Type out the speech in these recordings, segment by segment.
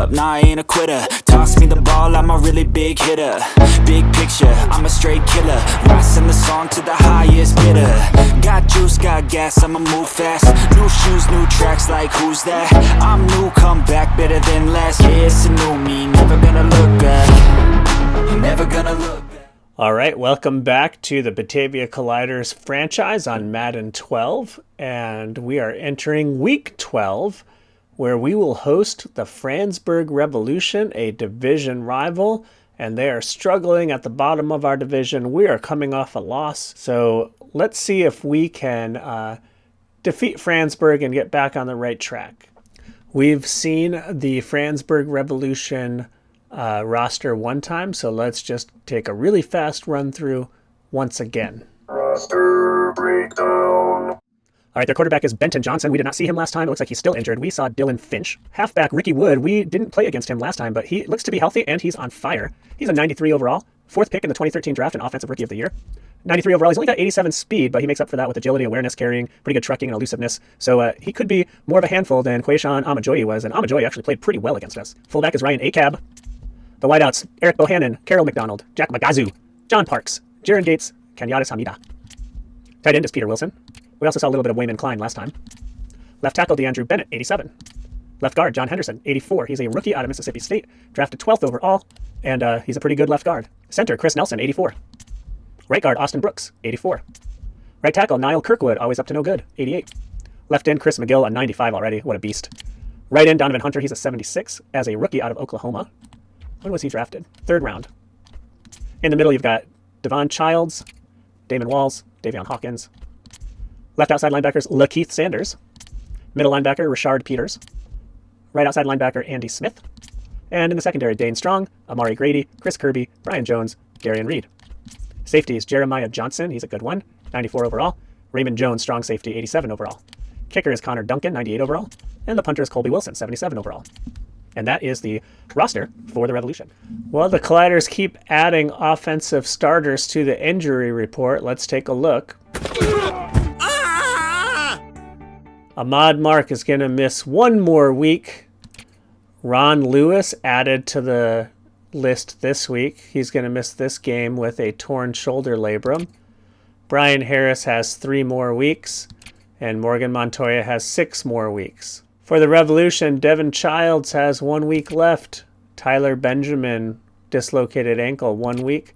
up, nah, I ain't a quitter. Toss me the ball, I'm a really big hitter. Big picture, I'm a straight killer. Rising the song to the highest bidder. Got juice, got gas, I'ma move fast. New shoes, new tracks, like who's that? I'm new, come back, better than last. Yeah, it's a new me, never gonna look back. Never gonna look back. All right, welcome back to the Batavia Colliders franchise on Madden 12, and we are entering Week 12, where we will host the Franzburg Revolution, a division rival, and they are struggling at the bottom of our division. We are coming off a loss, so let's see if we can defeat Franzburg and get back on the right track. We've seen the Franzburg Revolution roster one time, so let's just take a really fast run through once again. Roster breakdown. All right, their quarterback is Benton Johnson. We did not see him last time. It looks like he's still injured. We saw Dylan Finch. Halfback Ricky Wood. We didn't play against him last time, but he looks to be healthy and he's on fire. He's a 93 overall, fourth pick in the 2013 draft and offensive rookie of the year. 93 overall. He's only got 87 speed, but he makes up for that with agility, awareness, carrying, pretty good trucking, and elusiveness. So he could be more of a handful than Quayshawn Amajoyi was, and Amajoyi actually played pretty well against us. Fullback is Ryan Acab. The wideouts, Eric Bohannon, Carol McDonald, Jack Magazu, John Parks, Jaron Gates, Kenyatis Hamida. Tight end is Peter Wilson. We also saw a little bit of Wayman Klein last time. Left tackle, DeAndrew Bennett, 87. Left guard, John Henderson, 84. He's a rookie out of Mississippi State, drafted 12th overall, and he's a pretty good left guard. Center, Chris Nelson, 84. Right guard, Austin Brooks, 84. Right tackle, Niall Kirkwood, always up to no good, 88. Left end, Chris McGill, a 95 already. What a beast. Right end, Donovan Hunter, he's a 76 as a rookie out of Oklahoma. When was he drafted? Third round. In the middle, you've got Devon Childs, Damon Walls, Davion Hawkins. Left outside linebackers, LaKeith Sanders. Middle linebacker, Richard Peters. Right outside linebacker, Andy Smith. And in the secondary, Dane Strong, Amari Grady, Chris Kirby, Brian Jones, Darian Reed. Safeties, Jeremiah Johnson, he's a good one, 94 overall. Raymond Jones, strong safety, 87 overall. Kicker is Connor Duncan, 98 overall. And the punter is Colby Wilson, 77 overall. And that is the roster for the Revolution. Well, the Colliders keep adding offensive starters to the injury report. Let's take a look. Ahmad Mark is going to miss one more week. Ron Lewis added to the list this week. He's going to miss this game with a torn shoulder labrum. Brian Harris has 3 more weeks, and Morgan Montoya has 6 more weeks. For the Revolution, Devin Childs has 1 week left. Tyler Benjamin, dislocated ankle, 1 week.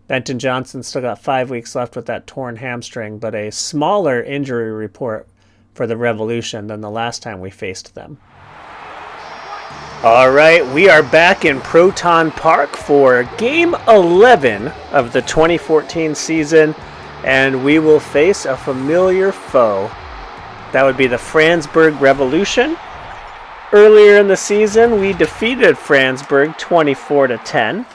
Benton Johnson still got 5 weeks left with that torn hamstring, but a smaller injury report for the Revolution than the last time we faced them. All right, we are back in Proton Park for Game 11 of the 2014 season, and we will face a familiar foe. That would be the Franzburg Revolution. Earlier in the season, we defeated Franzburg 24-10.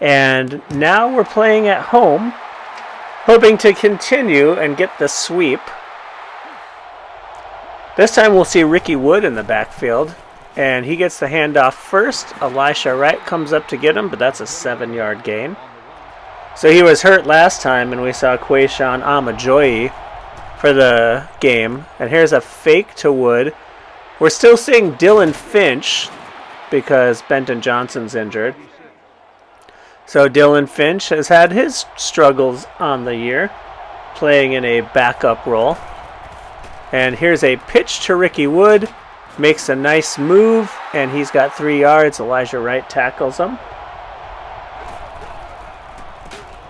And now we're playing at home, hoping to continue and get the sweep. This time we'll see Ricky Wood in the backfield, and he gets the handoff first. Elisha Wright comes up to get him, but that's a 7-yard gain. So he was hurt last time, and we saw Quayshawn Amajoyi for the game. And here's a fake to Wood. We're still seeing Dylan Finch because Benton Johnson's injured. So Dylan Finch has had his struggles on the year, playing in a backup role. And here's a pitch to Ricky Wood. Makes a nice move, and he's got 3 yards. Elijah Wright tackles him.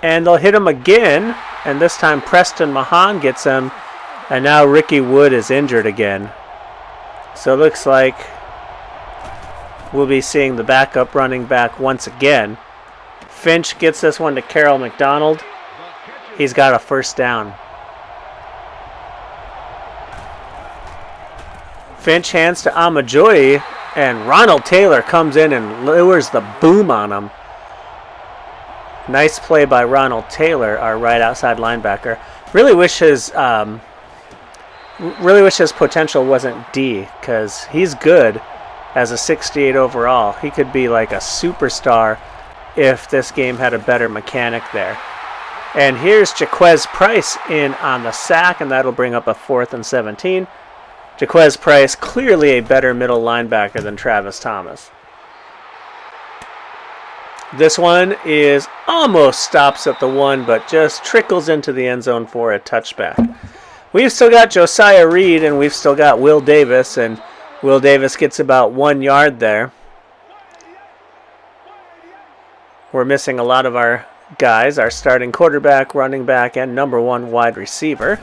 And they'll hit him again, and this time Preston Mahan gets him, and now Ricky Wood is injured again. So it looks like we'll be seeing the backup running back once again. Finch gets this one to Carol McDonald. He's got a first down. Finch hands to Amajoyi, and Ronald Taylor comes in and lowers the boom on him. Nice play by Ronald Taylor, our right outside linebacker. Really wish his potential wasn't D, because he's good as a 68 overall. He could be like a superstar if this game had a better mechanic there. And here's Jaquez Price in on the sack, and that'll bring up a 4th and 17. Jaquez Price, clearly a better middle linebacker than Travis Thomas. This one is almost stops at the 1, but just trickles into the end zone for a touchback. We've still got Josiah Reed, and we've still got Will Davis, and Will Davis gets about 1 yard there. We're missing a lot of our guys, our starting quarterback, running back, and number 1 wide receiver,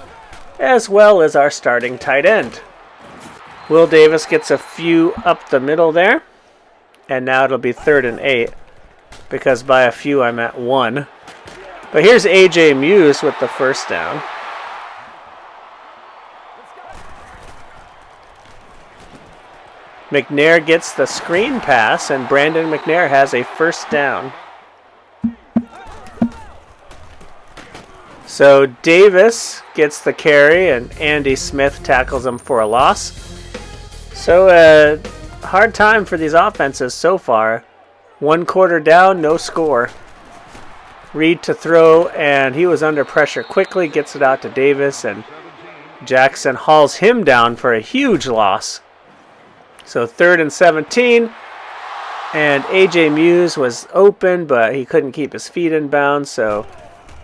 as well as our starting tight end. Will Davis gets a few up the middle there, and now it'll be 3rd and 8, because by a few I'm at 1. But here's A.J. Muse with the first down. McNair gets the screen pass, and Brandon McNair has a first down. So Davis gets the carry, and Andy Smith tackles him for a loss. So a hard time for these offenses so far. 1 quarter down, no score. Reed to throw, and he was under pressure quickly, gets it out to Davis, and Jackson hauls him down for a huge loss. So 3rd and 17, and A.J. Muse was open, but he couldn't keep his feet in bounds, so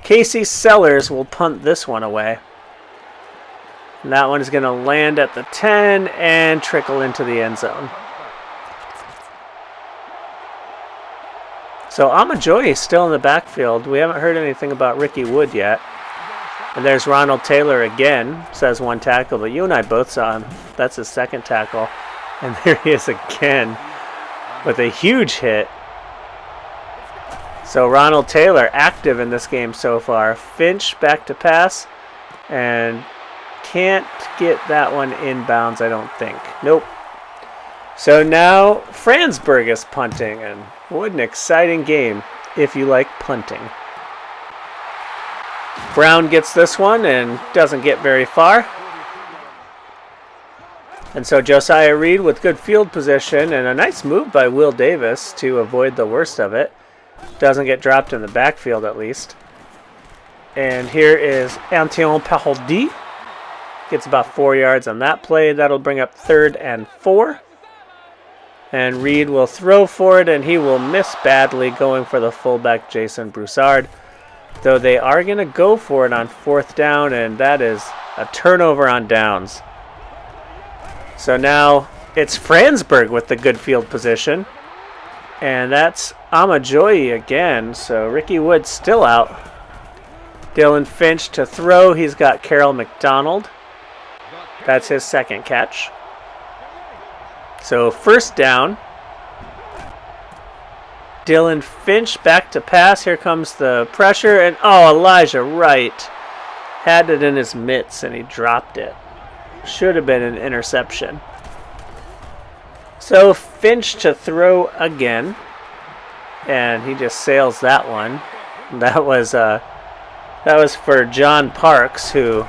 Casey Sellers will punt this one away. And that one is going to land at the 10 and trickle into the end zone. So Amajoy is still in the backfield. We haven't heard anything about Ricky Wood yet. And there's Ronald Taylor again. Says 1 tackle, but you and I both saw him. That's his 2nd tackle. And there he is again with a huge hit. So Ronald Taylor active in this game so far. Finch back to pass. And can't get that one inbounds, I don't think. Nope. So now Franzberg is punting, and what an exciting game if you like punting. Brown gets this one and doesn't get very far. And so Josiah Reed with good field position and a nice move by Will Davis to avoid the worst of it. Doesn't get dropped in the backfield at least. And here is Antion Parodi. Gets about 4 yards on that play. That'll bring up 3rd and 4. And Reed will throw for it, and he will miss badly going for the fullback Jason Broussard. Though they are going to go for it on 4th down, and that is a turnover on downs. So now it's Franzberg with the good field position. And that's Amajoy again. So Ricky Wood still out. Dylan Finch to throw. He's got Carroll McDonald. That's his 2nd catch. So 1st down. Dylan Finch back to pass. Here comes the pressure. And Elijah Wright had it in his mitts and he dropped it. Should have been an interception. So Finch to throw again. And he just sails that one. That was for John Parks, who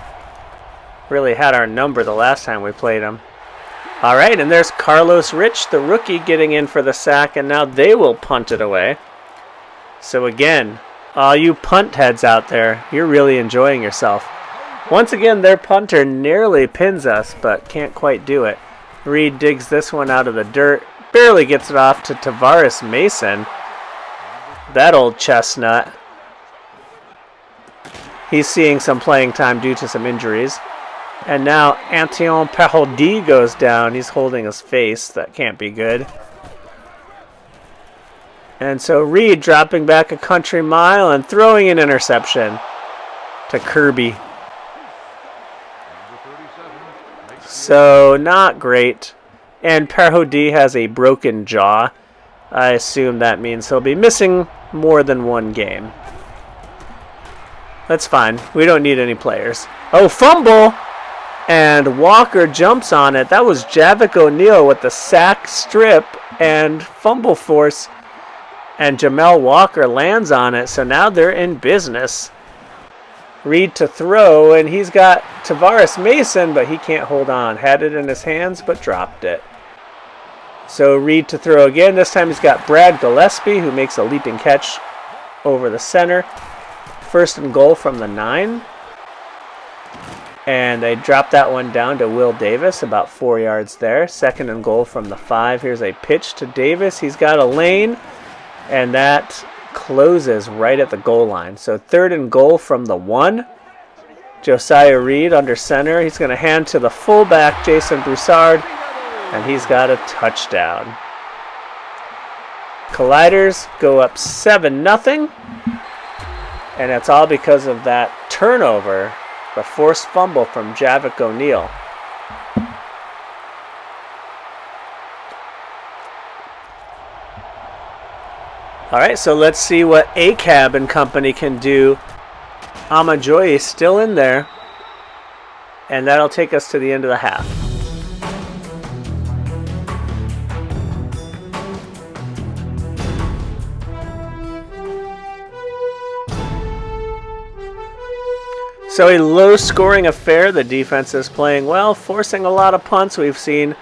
really had our number the last time we played him. All right, and there's Carlos Rich, the rookie, getting in for the sack, and now they will punt it away. So again, all you punt heads out there, you're really enjoying yourself. Once again, their punter nearly pins us, but can't quite do it. Reed digs this one out of the dirt, barely gets it off to Tavares Mason. That old chestnut. He's seeing some playing time due to some injuries. And now Antion Parodi goes down. He's holding his face. That can't be good. And so Reed dropping back a country mile and throwing an interception to Kirby. So not great. And Parodi has a broken jaw. I assume that means he'll be missing more than 1 game. That's fine. We don't need any players. Oh, fumble! And Walker jumps on it. That was Javik O'Neal with the sack strip and fumble force. And Jamel Walker lands on it. So now they're in business. Reed to throw, and he's got Tavares Mason, but he can't hold on. Had it in his hands, but dropped it. So Reed to throw again. This time he's got Brad Gillespie, who makes a leaping catch over the center. 1st and goal from the 9. And they drop that one down to Will Davis, about 4 yards there. 2nd and goal from the 5. Here's a pitch to Davis. He's got a lane, and that closes right at the goal line. So 3rd and goal from the 1. Josiah Reed under center. He's going to hand to the fullback, Jason Broussard, and he's got a touchdown. Colliders go up 7-0, and it's all because of that turnover, the forced fumble from Javik O'Neal. All right, so let's see what ACAB and company can do. Amajoy is still in there, and that'll take us to the end of the half. So a low-scoring affair. The defense is playing well, forcing a lot of punts. We've seen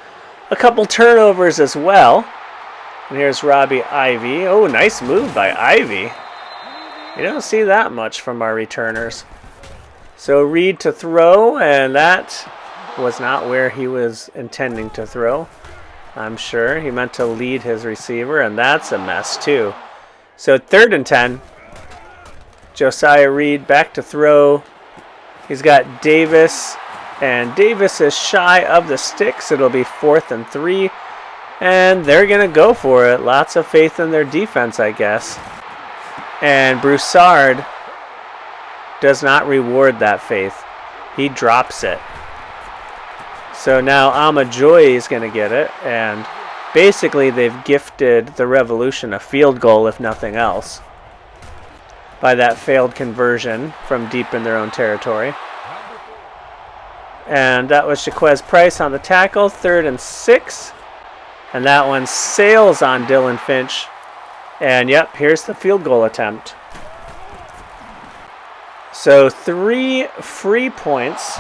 a couple turnovers as well. And here's Robbie Ivy. Oh, nice move by Ivy. You don't see that much from our returners. So Reed to throw, and that was not where he was intending to throw. I'm sure he meant to lead his receiver, and that's a mess too. So 3rd and 10. Josiah Reed back to throw. He's got Davis, and Davis is shy of the sticks. It'll be 4th and 3, and they're going to go for it. Lots of faith in their defense, I guess. And Broussard does not reward that faith. He drops it. So now Amajoy is going to get it, and basically they've gifted the Revolution a field goal, if nothing else, by that failed conversion from deep in their own territory. And that was Shaquez Price on the tackle, 3rd and 6. And that one sails on Dylan Finch. And yep, here's the field goal attempt. So 3 free points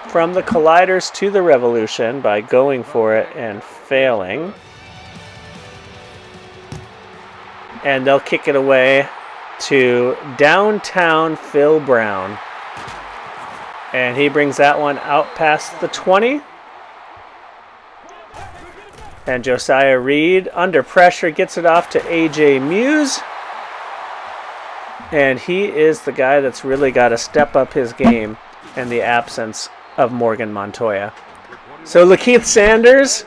from the Colliders to the Revolution by going for it and failing. And they'll kick it away to downtown Phil Brown. And he brings that one out past the 20. And Josiah Reed, under pressure, gets it off to A.J. Muse. And he is the guy that's really got to step up his game in the absence of Morgan Montoya. So Lakeith Sanders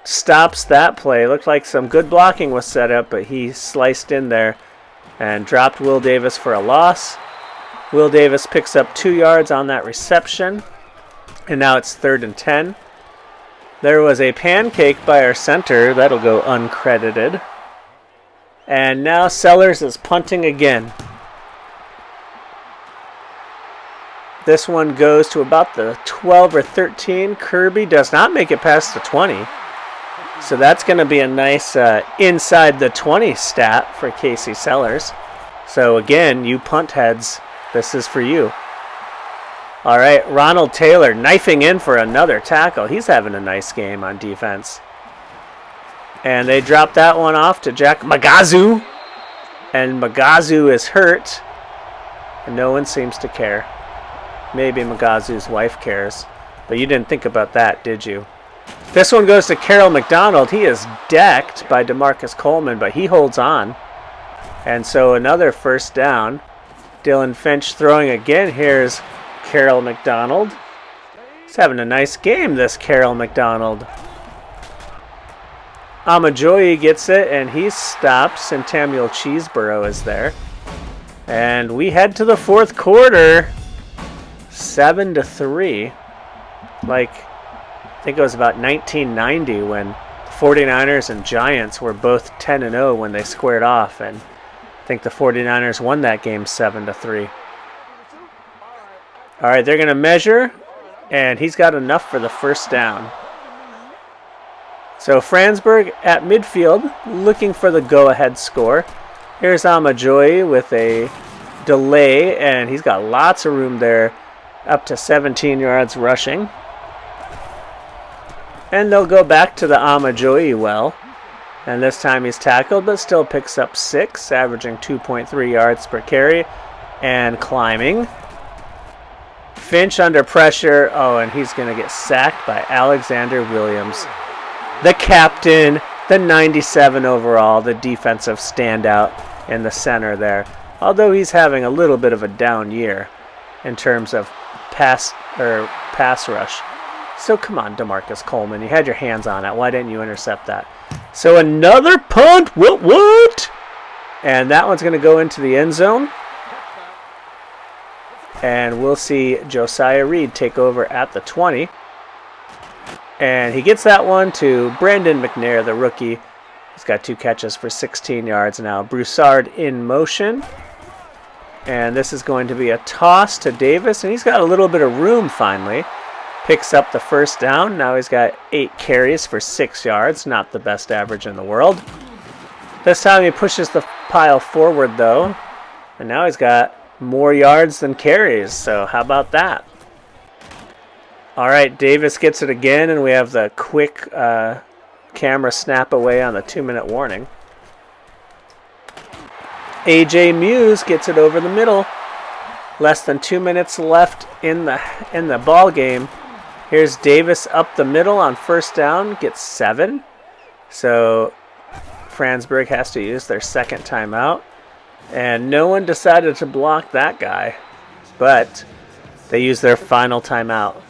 stops that play. Looked like some good blocking was set up, but he sliced in there and dropped Will Davis for a loss. Will Davis picks up 2 yards on that reception. And now it's 3rd and 10. There was a pancake by our center. That'll go uncredited. And now Sellers is punting again. This one goes to about the 12 or 13. Kirby does not make it past the 20. So that's going to be a nice inside the 20 stat for Casey Sellers. So again, you punt heads, this is for you. All right, Ronald Taylor knifing in for another tackle. He's having a nice game on defense. And they drop that one off to Jack Magazu. And Magazu is hurt. And no one seems to care. Maybe Magazu's wife cares. But you didn't think about that, did you? This one goes to Carroll McDonald. He is decked by DeMarcus Coleman, but he holds on. And so another first down. Dylan Finch throwing again. Here's Carroll McDonald. He's having a nice game, this Carroll McDonald. Amajoy gets it, and he stops. And Samuel Cheeseborough is there. And we head to the 4th quarter. 7-3. Like, I think it was about 1990 when the 49ers and Giants were both 10-0 when they squared off. And I think the 49ers won that game 7-3. All right, they're going to measure, and he's got enough for the first down. So Fransburg at midfield, looking for the go-ahead score. Here's Amajoy with a delay, and he's got lots of room there, up to 17 yards rushing. And they'll go back to the Amajoy well. And this time he's tackled, but still picks up 6, averaging 2.3 yards per carry, and climbing. Finch under pressure. Oh, and he's going to get sacked by Alexander Williams, the captain, the 97 overall, the defensive standout in the center there. Although he's having a little bit of a down year in terms of pass rush. So come on, DeMarcus Coleman. You had your hands on it. Why didn't you intercept that? So another punt. What? And that one's going to go into the end zone. And we'll see Josiah Reed take over at the 20. And he gets that one to Brandon McNair, the rookie. He's got 2 catches for 16 yards now. Broussard in motion. And this is going to be a toss to Davis. And he's got a little bit of room finally. Picks up the first down. Now he's got 8 carries for 6 yards. Not the best average in the world. This time he pushes the pile forward though. And now he's got more yards than carries. So how about that? All right, Davis gets it again. And we have the quick camera snap away on the 2-minute warning. A.J. Muse gets it over the middle. Less than 2 minutes left in the ball game. Here's Davis up the middle on first down, gets 7. So Franzberg has to use their second timeout. And no one decided to block that guy, but they use their final timeout.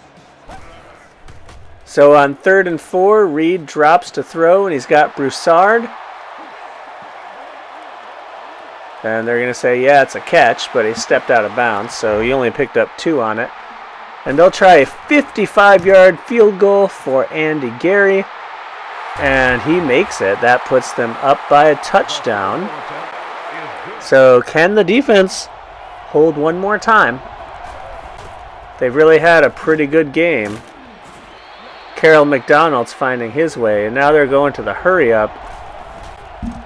So on 3rd and 4, Reed drops to throw, and he's got Broussard. And they're going to say, yeah, it's a catch, but he stepped out of bounds, so he only picked up 2 on it. And they'll try a 55-yard field goal for Andy Gary, and he makes it. That puts them up by a touchdown. So can the defense hold one more time? They've really had a pretty good game. Carroll McDonald's finding his way, and now they're going to the hurry-up.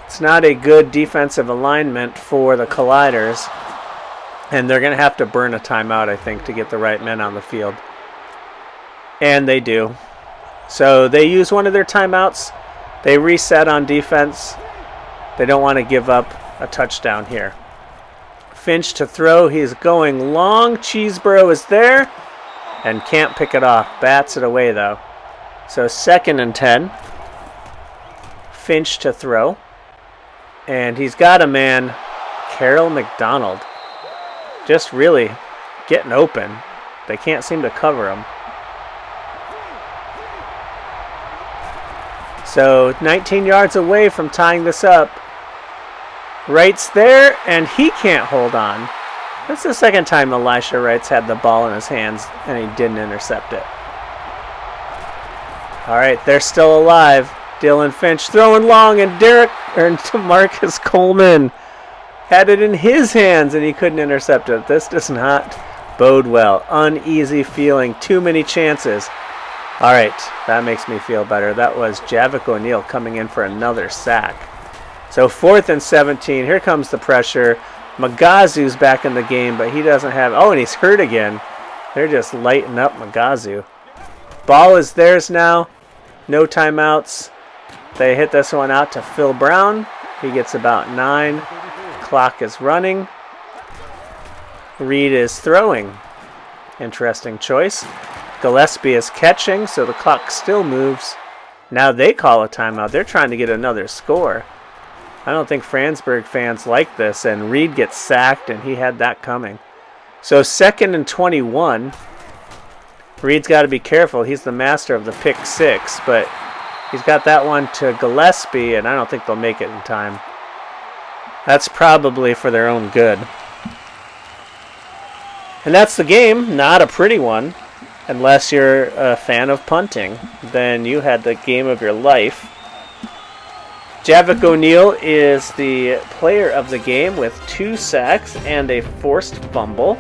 It's not a good defensive alignment for the Colliders, and they're going to have to burn a timeout, I think, to get the right men on the field. And they do. So they use one of their timeouts. They reset on defense. They don't want to give up a touchdown here. Finch to throw. He's going long. Cheeseborough is there and can't pick it off. Bats it away, though. So 2nd and 10. Finch to throw. And he's got a man, Carroll McDonald, just really getting open. They can't seem to cover him. So 19 yards away from tying this up. Wright's there, and he can't hold on. That's the second time Elisha Wright's had the ball in his hands, and he didn't intercept it. All right, they're still alive. Dylan Finch throwing long, and DeMarcus Coleman had it in his hands, and he couldn't intercept it. This does not bode well. Uneasy feeling. Too many chances. All right, that makes me feel better. That was Javik O'Neal coming in for another sack. So 4th and 17. Here comes the pressure. Magazu's back in the game, but he doesn't have... Oh, and he's hurt again. They're just lighting up Magazu. Ball is theirs now. No timeouts. They hit this one out to Phil Brown. He gets about 9. Clock is running. Reed is throwing. Interesting choice. Gillespie is catching, so the clock still moves. Now they call a timeout. They're trying to get another score. I don't think Franzberg fans like this, and Reed gets sacked, and he had that coming. So 2nd and 21. Reed's got to be careful. He's the master of the pick 6, but he's got that one to Gillespie, and I don't think they'll make it in time. That's probably for their own good. And that's the game. Not a pretty one. Unless you're a fan of punting, then you had the game of your life. Javik O'Neal is the player of the game with 2 sacks and a forced fumble.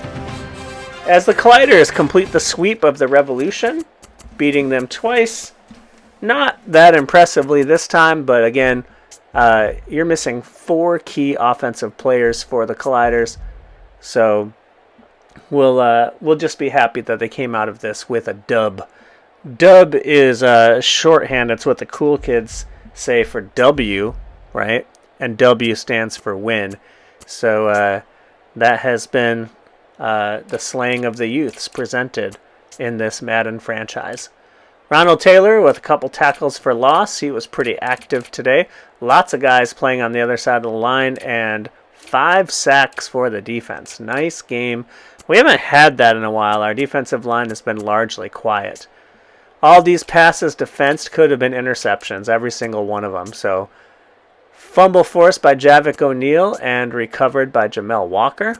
As the Colliders complete the sweep of the Revolution, beating them twice. Not that impressively this time, but again, you're missing 4 key offensive players for the Colliders. So we'll just be happy that they came out of this with a dub. Dub is shorthand. It's what the cool kids say for W, right? And W stands for win. So that has been the slaying of the youths presented in this Madden franchise. Ronald Taylor with a couple tackles for loss. He was pretty active today. Lots of guys playing on the other side of the line, and 5 sacks for the defense. Nice game. We haven't had that in a while. Our defensive line has been largely quiet. All these passes defensed could have been interceptions, every single one of them. So, fumble forced by Javik O'Neal and recovered by Jamel Walker.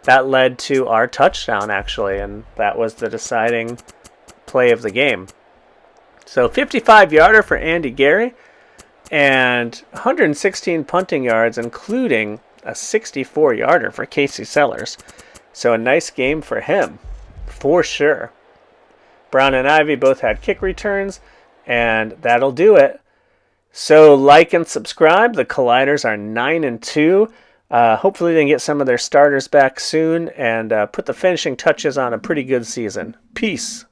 That led to our touchdown, actually, and that was the deciding play of the game. So 55-yarder for Andy Gary and 116 punting yards, including a 64-yarder for Casey Sellers. So a nice game for him, for sure. Brown and Ivy both had kick returns, and that'll do it. So like and subscribe. The Colliders are 9-2. Hopefully they can get some of their starters back soon and put the finishing touches on a pretty good season. Peace.